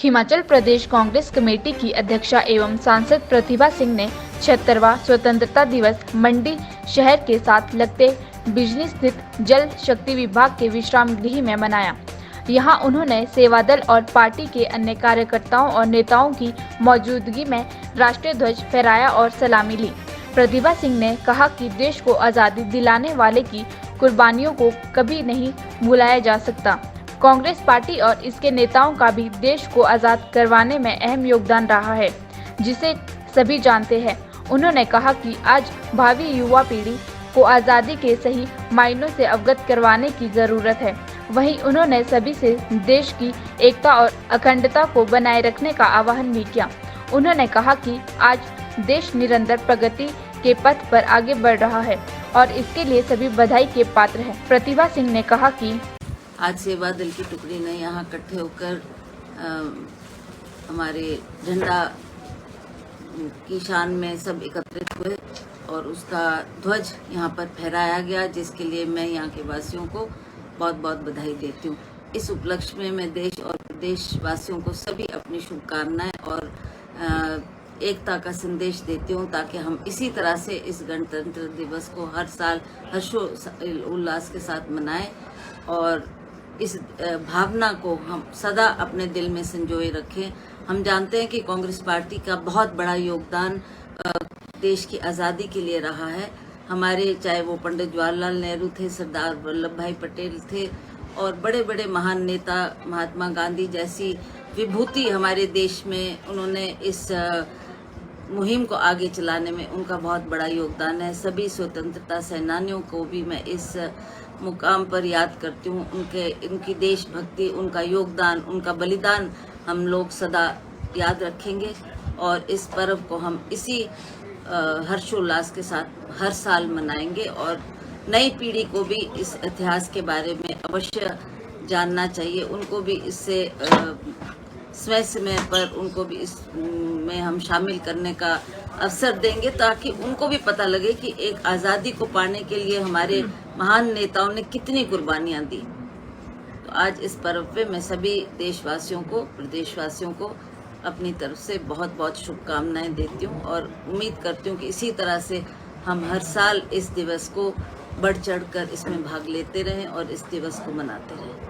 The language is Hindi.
हिमाचल प्रदेश कांग्रेस कमेटी की अध्यक्षा एवं सांसद प्रतिभा सिंह ने 76वां स्वतंत्रता दिवस मंडी शहर के साथ लगते बिजली स्थित जल शक्ति विभाग के विश्राम गृह में मनाया। यहाँ उन्होंने सेवादल और पार्टी के अन्य कार्यकर्ताओं और नेताओं की मौजूदगी में राष्ट्रीय ध्वज फहराया और सलामी ली। प्रतिभा सिंह ने कहा कि देश को आज़ादी दिलाने वाले की कुर्बानियों को कभी नहीं भुलाया जा सकता। कांग्रेस पार्टी और इसके नेताओं का भी देश को आज़ाद करवाने में अहम योगदान रहा है, जिसे सभी जानते हैं। उन्होंने कहा कि आज भावी युवा पीढ़ी को आज़ादी के सही मायनों से अवगत करवाने की ज़रूरत है। वहीं उन्होंने सभी से देश की एकता और अखंडता को बनाए रखने का आह्वान भी किया। उन्होंने कहा कि आज देश निरंतर प्रगति के पथ पर आगे बढ़ रहा है और इसके लिए सभी बधाई के पात्र हैं। प्रतिभा सिंह ने कहा कि आज सेवा दल की टुकड़ी ने यहाँ इकट्ठे होकर हमारे झंडा की शान में सब एकत्रित हुए और उसका ध्वज यहाँ पर फहराया गया, जिसके लिए मैं यहाँ के वासियों को बहुत बहुत बधाई देती हूँ। इस उपलक्ष्य में मैं देश और प्रदेशवासियों को सभी अपनी शुभकामनाएं और एकता का संदेश देती हूँ, ताकि हम इसी तरह से इस गणतंत्र दिवस को हर साल हर्षोल्लास के साथ मनाएं और इस भावना को हम सदा अपने दिल में संजोए रखें। हम जानते हैं कि कांग्रेस पार्टी का बहुत बड़ा योगदान देश की आज़ादी के लिए रहा है। हमारे चाहे वो पंडित जवाहरलाल नेहरू थे, सरदार वल्लभ भाई पटेल थे और बड़े बड़े महान नेता महात्मा गांधी जैसी विभूति हमारे देश में उन्होंने इस मुहिम को आगे चलाने में उनका बहुत बड़ा योगदान है। सभी स्वतंत्रता सेनानियों को भी मैं इस मुकाम पर याद करती हूँ। उनकी देशभक्ति, उनका योगदान, उनका बलिदान हम लोग सदा याद रखेंगे और इस पर्व को हम इसी हर्षोल्लास के साथ हर साल मनाएंगे और नई पीढ़ी को भी इस इतिहास के बारे में अवश्य जानना चाहिए। उनको भी इससे समय समय पर उनको भी इसमें हम शामिल करने का अवसर देंगे, ताकि उनको भी पता लगे कि एक आज़ादी को पाने के लिए हमारे महान नेताओं ने कितनी कुर्बानियां दी। तो आज इस पर्व पे मैं सभी देशवासियों को, प्रदेशवासियों को अपनी तरफ से बहुत बहुत शुभकामनाएं देती हूँ और उम्मीद करती हूँ कि इसी तरह से हम हर साल इस दिवस को बढ़ चढ़ कर इसमें भाग लेते रहें और इस दिवस को मनाते रहें।